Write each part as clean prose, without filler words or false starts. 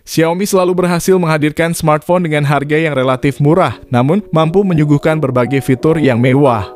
Xiaomi selalu berhasil menghadirkan smartphone dengan harga yang relatif murah, namun mampu menyuguhkan berbagai fitur yang mewah.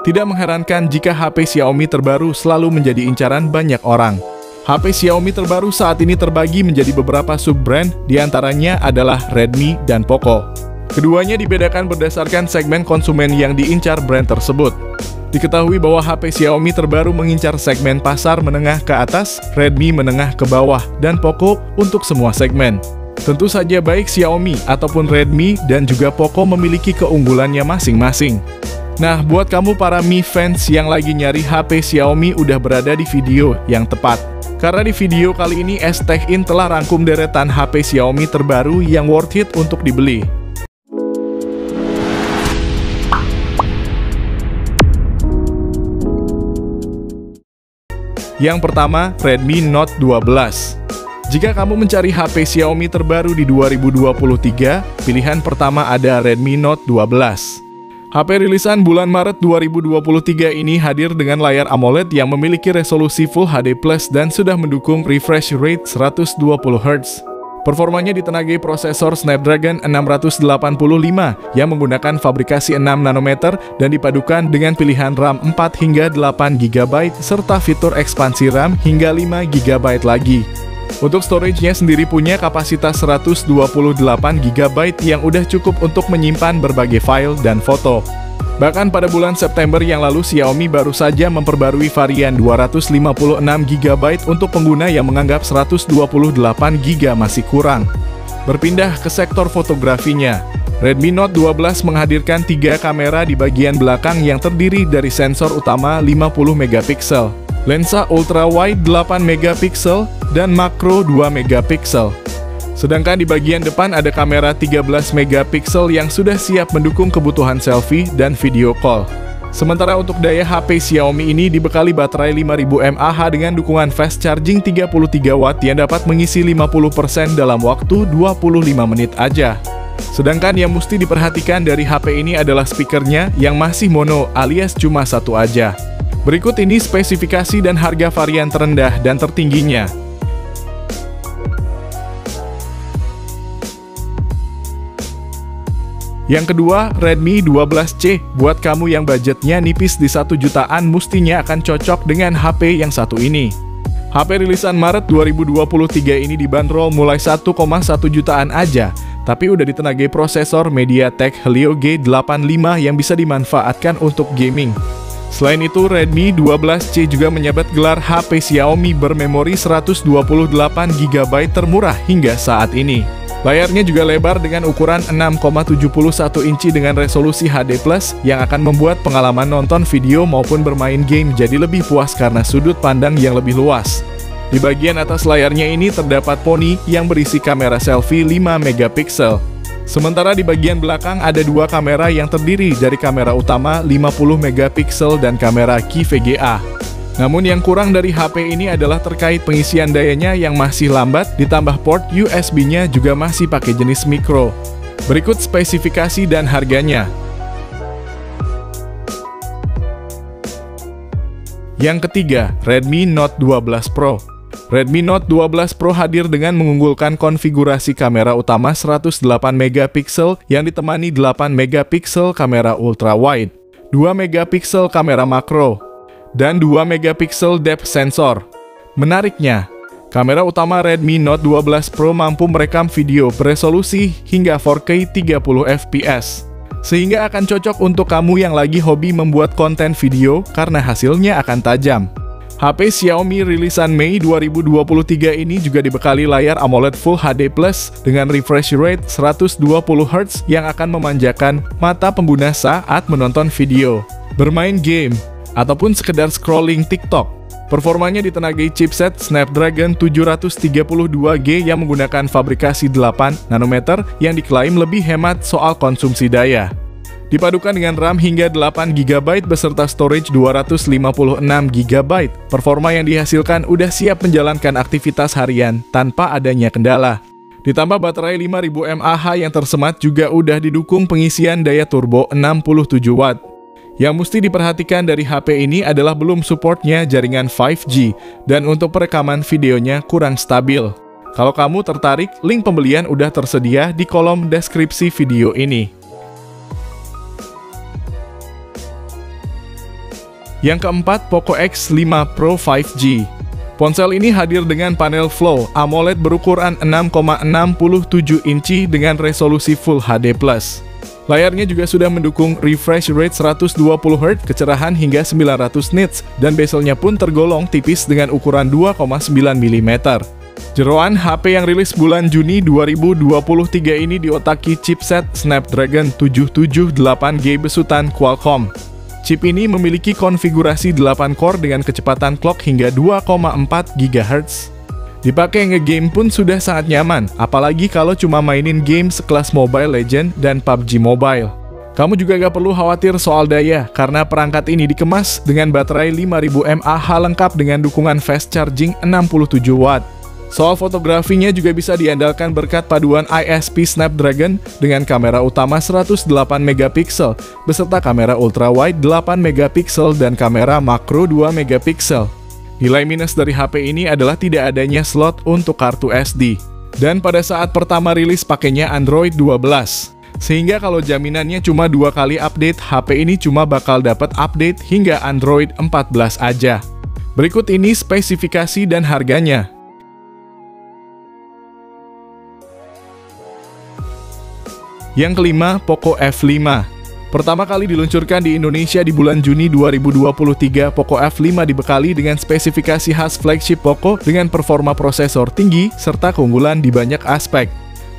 Tidak mengherankan jika HP Xiaomi terbaru selalu menjadi incaran banyak orang. HP Xiaomi terbaru saat ini terbagi menjadi beberapa sub-brand, diantaranya adalah Redmi dan Poco. Keduanya dibedakan berdasarkan segmen konsumen yang diincar brand tersebut. Diketahui bahwa HP Xiaomi terbaru mengincar segmen pasar menengah ke atas, Redmi menengah ke bawah, dan Poco untuk semua segmen. Tentu saja baik Xiaomi ataupun Redmi dan juga Poco memiliki keunggulannya masing-masing. Nah, buat kamu para Mi fans yang lagi nyari HP Xiaomi udah berada di video yang tepat. Karena di video kali ini S-Tech-In telah rangkum deretan HP Xiaomi terbaru yang worth it untuk dibeli. Yang pertama, Redmi Note 12. Jika kamu mencari HP Xiaomi terbaru di 2023, pilihan pertama ada Redmi Note 12. HP rilisan bulan Maret 2023 ini hadir dengan layar AMOLED yang memiliki resolusi Full HD Plus dan sudah mendukung refresh rate 120 Hz. Performanya ditenagai prosesor Snapdragon 685 yang menggunakan fabrikasi 6 nanometer dan dipadukan dengan pilihan RAM 4 hingga 8 GB serta fitur ekspansi RAM hingga 5 GB lagi. Untuk storage-nya sendiri punya kapasitas 128 GB yang udah cukup untuk menyimpan berbagai file dan foto. Bahkan pada bulan September yang lalu Xiaomi baru saja memperbarui varian 256 GB untuk pengguna yang menganggap 128 GB masih kurang. Berpindah ke sektor fotografinya, Redmi Note 12 menghadirkan 3 kamera di bagian belakang yang terdiri dari sensor utama 50 MP, lensa ultra-wide 8 MP, dan makro 2 MP. Sedangkan di bagian depan ada kamera 13 MP yang sudah siap mendukung kebutuhan selfie dan video call. Sementara untuk daya HP Xiaomi ini dibekali baterai 5000 mAh dengan dukungan fast charging 33 Watt yang dapat mengisi 50% dalam waktu 25 menit aja. Sedangkan yang mesti diperhatikan dari HP ini adalah speakernya yang masih mono alias cuma satu aja. Berikut ini spesifikasi dan harga varian terendah dan tertingginya. Yang kedua, Redmi 12C. Buat kamu yang budgetnya nipis di 1 jutaan mestinya akan cocok dengan HP yang satu ini. HP rilisan Maret 2023 ini dibanderol mulai 1,1 jutaan aja, tapi udah ditenagai prosesor MediaTek Helio G85 yang bisa dimanfaatkan untuk gaming. Selain itu, Redmi 12C juga menyabet gelar HP Xiaomi bermemori 128 GB termurah hingga saat ini. Layarnya juga lebar dengan ukuran 6,71 inci dengan resolusi HD+, yang akan membuat pengalaman nonton video maupun bermain game jadi lebih puas karena sudut pandang yang lebih luas. Di bagian atas layarnya ini terdapat poni yang berisi kamera selfie 5 MP. Sementara di bagian belakang ada 2 kamera yang terdiri dari kamera utama 50 MP dan kamera Key VGA. Namun yang kurang dari HP ini adalah terkait pengisian dayanya yang masih lambat, ditambah port USB-nya juga masih pakai jenis micro. Berikut spesifikasi dan harganya. Yang ketiga, Redmi Note 12 Pro. Redmi Note 12 Pro hadir dengan mengunggulkan konfigurasi kamera utama 108 MP yang ditemani 8 MP kamera ultra-wide, 2 MP kamera makro, dan 2 MP depth sensor. Menariknya, kamera utama Redmi Note 12 Pro mampu merekam video beresolusi hingga 4K 30 fps, sehingga akan cocok untuk kamu yang lagi hobi membuat konten video karena hasilnya akan tajam. HP Xiaomi rilisan Mei 2023 ini juga dibekali layar AMOLED Full HD Plus dengan refresh rate 120 Hz yang akan memanjakan mata pengguna saat menonton video, bermain game, ataupun sekedar scrolling TikTok. Performanya ditenagai chipset Snapdragon 732G yang menggunakan fabrikasi 8 nanometer yang diklaim lebih hemat soal konsumsi daya. Dipadukan dengan RAM hingga 8 GB beserta storage 256 GB, performa yang dihasilkan udah siap menjalankan aktivitas harian tanpa adanya kendala. Ditambah baterai 5000 mAh yang tersemat juga udah didukung pengisian daya turbo 67 Watt. Yang mesti diperhatikan dari HP ini adalah belum supportnya jaringan 5G, dan untuk perekaman videonya kurang stabil. Kalau kamu tertarik, link pembelian udah tersedia di kolom deskripsi video ini. Yang keempat, Poco X5 Pro 5G. Ponsel ini hadir dengan panel Flow AMOLED berukuran 6,67 inci dengan resolusi Full HD+. Layarnya juga sudah mendukung refresh rate 120Hz, kecerahan hingga 900 nits, dan bezelnya pun tergolong tipis dengan ukuran 2,9 mm. Jeroan HP yang rilis bulan Juni 2023 ini diotaki chipset Snapdragon 778G besutan Qualcomm. Chip ini memiliki konfigurasi 8 core dengan kecepatan clock hingga 2,4 GHz. Dipakai nge-game pun sudah sangat nyaman, apalagi kalau cuma mainin game sekelas Mobile Legends dan PUBG Mobile. Kamu juga gak perlu khawatir soal daya, karena perangkat ini dikemas dengan baterai 5000 mAh lengkap dengan dukungan fast charging 67 Watt. Soal fotografinya juga bisa diandalkan berkat paduan ISP Snapdragon dengan kamera utama 108 MP beserta kamera ultrawide 8 MP dan kamera makro 2 MP. Nilai minus dari HP ini adalah tidak adanya slot untuk kartu SD. Dan pada saat pertama rilis pakainya Android 12. Sehingga kalau jaminannya cuma 2 kali update, HP ini cuma bakal dapat update hingga Android 14 aja. Berikut ini spesifikasi dan harganya. Yang kelima, Poco F5. Pertama kali diluncurkan di Indonesia di bulan Juni 2023, Poco F5 dibekali dengan spesifikasi khas flagship Poco dengan performa prosesor tinggi serta keunggulan di banyak aspek.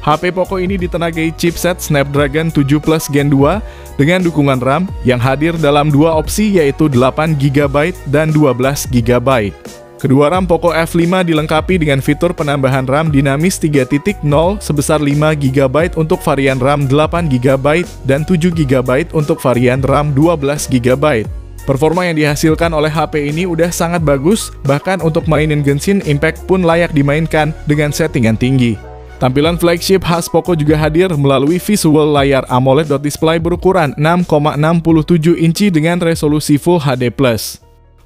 HP Poco ini ditenagai chipset Snapdragon 7 Plus Gen 2 dengan dukungan RAM yang hadir dalam dua opsi yaitu 8GB dan 12GB. Kedua RAM Poco F5 dilengkapi dengan fitur penambahan RAM dinamis 3.0 sebesar 5GB untuk varian RAM 8GB dan 7GB untuk varian RAM 12GB. Performa yang dihasilkan oleh HP ini udah sangat bagus, bahkan untuk mainin Genshin Impact pun layak dimainkan dengan settingan tinggi. Tampilan flagship khas Poco juga hadir melalui visual layar AMOLED display berukuran 6,67 inci dengan resolusi Full HD+.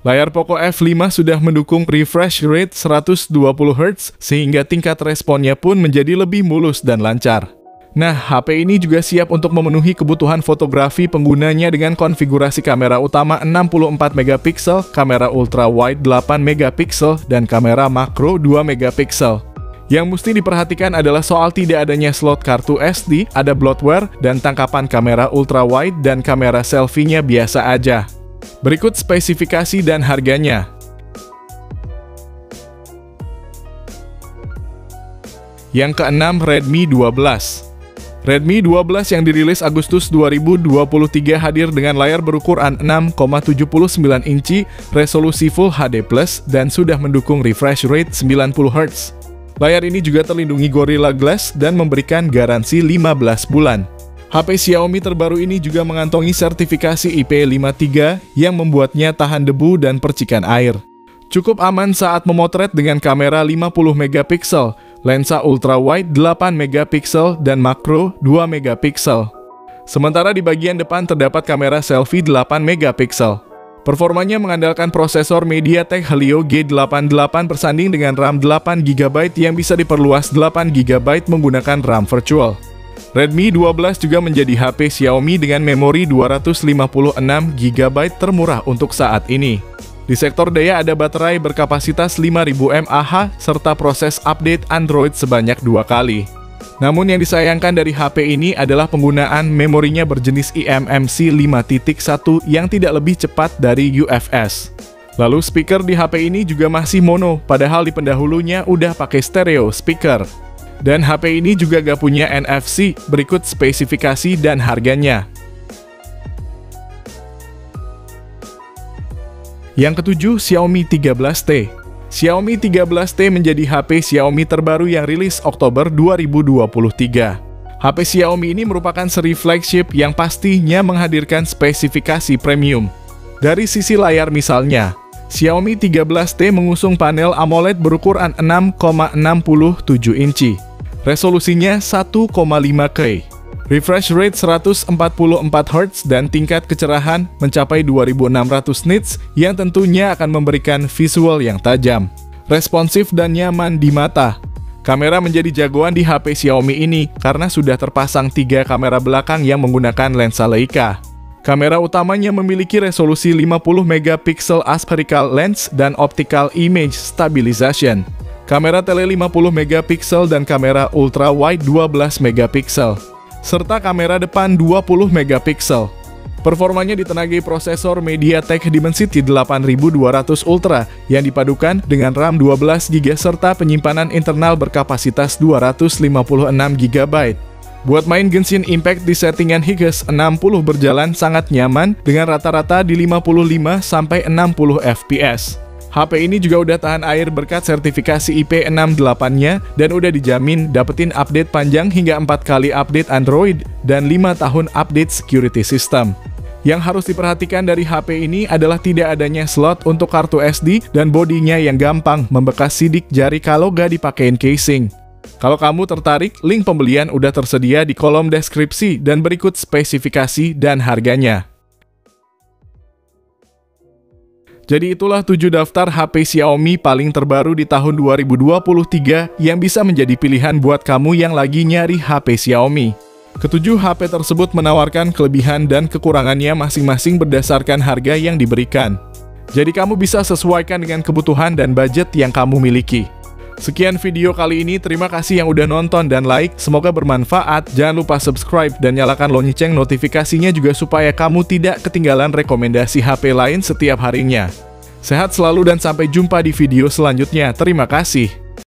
Layar Poco F5 sudah mendukung refresh rate 120Hz sehingga tingkat responnya pun menjadi lebih mulus dan lancar. Nah, HP ini juga siap untuk memenuhi kebutuhan fotografi penggunanya dengan konfigurasi kamera utama 64 MP, kamera ultra wide 8 MP, dan kamera makro 2 MP. Yang mesti diperhatikan adalah soal tidak adanya slot kartu SD, ada bloatware, dan tangkapan kamera ultra wide dan kamera selfie-nya biasa aja. Berikut spesifikasi dan harganya. Yang keenam, Redmi 12. Redmi 12 yang dirilis Agustus 2023 hadir dengan layar berukuran 6,79 inci, resolusi Full HD+, dan sudah mendukung refresh rate 90Hz. Layar ini juga terlindungi Gorilla Glass dan memberikan garansi 15 bulan. HP Xiaomi terbaru ini juga mengantongi sertifikasi IP53 yang membuatnya tahan debu dan percikan air. Cukup aman saat memotret dengan kamera 50 MP, lensa ultrawide 8 MP, dan makro 2 MP. Sementara di bagian depan terdapat kamera selfie 8 MP. Performanya mengandalkan prosesor MediaTek Helio G88 bersanding dengan RAM 8GB yang bisa diperluas 8GB menggunakan RAM virtual. Redmi 12 juga menjadi HP Xiaomi dengan memori 256GB termurah untuk saat ini. Di sektor daya ada baterai berkapasitas 5000 mAh serta proses update Android sebanyak 2 kali. Namun yang disayangkan dari HP ini adalah penggunaan memorinya berjenis eMMC 5.1 yang tidak lebih cepat dari UFS. Lalu speaker di HP ini juga masih mono, padahal di pendahulunya udah pakai stereo speaker. Dan HP ini juga gak punya NFC, berikut spesifikasi dan harganya. Yang ketujuh, Xiaomi 13T. Xiaomi 13T menjadi HP Xiaomi terbaru yang rilis Oktober 2023. HP Xiaomi ini merupakan seri flagship yang pastinya menghadirkan spesifikasi premium. Dari sisi layar misalnya, Xiaomi 13T mengusung panel AMOLED berukuran 6,67 inci. Resolusinya 1,5K. Refresh rate 144Hz dan tingkat kecerahan mencapai 2600 nits yang tentunya akan memberikan visual yang tajam, responsif dan nyaman di mata. Kamera menjadi jagoan di HP Xiaomi ini karena sudah terpasang 3 kamera belakang yang menggunakan lensa Leica. Kamera utamanya memiliki resolusi 50 megapiksel aspherical lens dan optical image stabilization. Kamera tele 50 megapiksel dan kamera ultra wide 12 megapiksel, serta kamera depan 20 megapiksel. Performanya ditenagai prosesor MediaTek Dimensity 8200 Ultra yang dipadukan dengan RAM 12GB serta penyimpanan internal berkapasitas 256 GB. Buat main Genshin Impact di settingan HIGS 60 berjalan sangat nyaman dengan rata-rata di 55-60 fps. HP ini juga udah tahan air berkat sertifikasi IP68-nya dan udah dijamin dapetin update panjang hingga 4 kali update Android dan 5 tahun update security system. Yang harus diperhatikan dari HP ini adalah tidak adanya slot untuk kartu SD dan bodinya yang gampang membekas sidik jari kalau gak dipakein casing. Kalau kamu tertarik, link pembelian udah tersedia di kolom deskripsi dan berikut spesifikasi dan harganya. Jadi itulah 7 daftar HP Xiaomi paling terbaru di tahun 2023 yang bisa menjadi pilihan buat kamu yang lagi nyari HP Xiaomi. Ketujuh HP tersebut menawarkan kelebihan dan kekurangannya masing-masing berdasarkan harga yang diberikan. Jadi kamu bisa sesuaikan dengan kebutuhan dan budget yang kamu miliki. Sekian video kali ini, terima kasih yang udah nonton dan like, semoga bermanfaat. Jangan lupa subscribe dan nyalakan lonceng notifikasinya juga supaya kamu tidak ketinggalan rekomendasi HP lain setiap harinya. Sehat selalu dan sampai jumpa di video selanjutnya. Terima kasih.